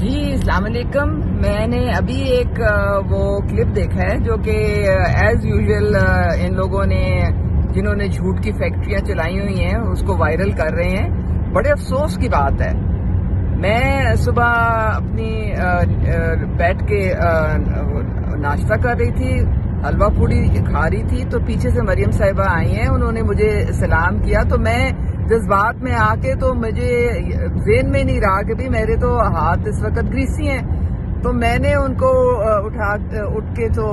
جی السلام علیکم. میں نے ابھی ایک وہ کلپ دیکھا ہے جو کہ ایز یوزول ان لوگوں نے جنہوں نے جھوٹ کی فیکٹریاں چلائی ہوئی ہیں اس کو وائرل کر رہے ہیں. بڑے افسوس کی بات ہے. میں صبح اپنی بیٹھ کے ناشتہ کر رہی تھی, حلوہ پوڑی کھا رہی تھی, تو پیچھے سے مریم صاحبہ آئی ہیں. انہوں نے مجھے سلام کیا تو میں جذبات میں آ کے تو مجھے ذہن میں نہیں رہا کہ بھی میرے تو ہاتھ اس وقت گریسی ہیں. تو میں نے ان کو اٹھ کے تو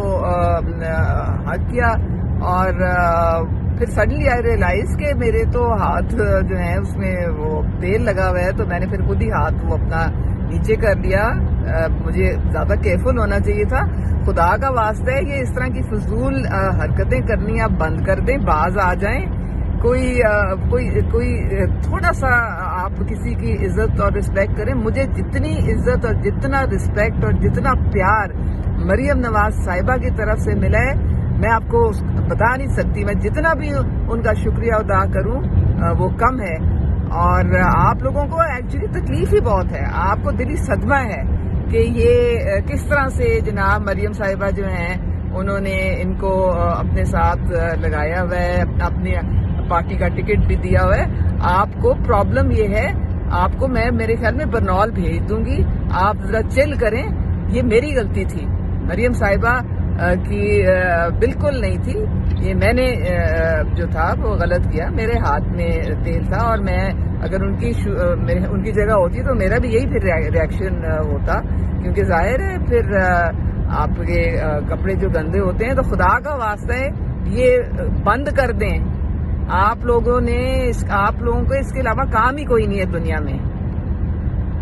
ہگ کیا اور پھر سڈنلی آئی ریئلائز کہ میرے تو ہاتھ جو ہیں اس میں وہ تیل لگا ہوا ہے. تو میں نے پھر خود ہی ہاتھ وہ اپنا نیچے کر لیا. مجھے زیادہ کیئرفل ہونا چاہیے تھا. خدا کا واسطہ ہے یہ اس طرح کی فضول حرکتیں کرنی آپ بند کر دیں, باز آ جائیں. کوئی تھوڑا سا آپ کسی کی عزت اور رسپیکٹ کریں. مجھے جتنی عزت اور جتنا رسپیکٹ اور جتنا پیار مریم نواز صاحبہ کی طرف سے ملا ہے میں آپ کو بتا نہیں سکتی. میں جتنا بھی ان کا شکریہ ادا کروں وہ کم ہے. اور آپ لوگوں کو ایکچولی تکلیف ہی بہت ہے, آپ کو دلی صدمہ ہے کہ یہ کس طرح سے جناب مریم صاحبہ جو ہیں انہوں نے ان کو اپنے ساتھ لگایا ہوا ہے, اپنی پارٹی کا ٹکٹ بھی دیا ہوا ہے. آپ کو پرابلم یہ ہے, آپ کو میں میرے خیال میں برنول بھیج دوں گی. آپ ذرا چل کریں. یہ میری غلطی تھی, مریم صاحبہ کی بالکل نہیں تھی. یہ میں نے جو تھا وہ غلط کیا. میرے ہاتھ میں تیل تھا اور میں اگر ان کی جگہ ہوتی تو میرا بھی یہی پھر ریئیکشن ہوتا, کیونکہ ظاہر ہے پھر آپ کے کپڑے جو گندے ہوتے ہیں. تو خدا کا واسطہ ہے یہ بند کر دیں. آپ لوگوں کو اس کے علاوہ کام ہی کوئی نہیں ہے دنیا میں.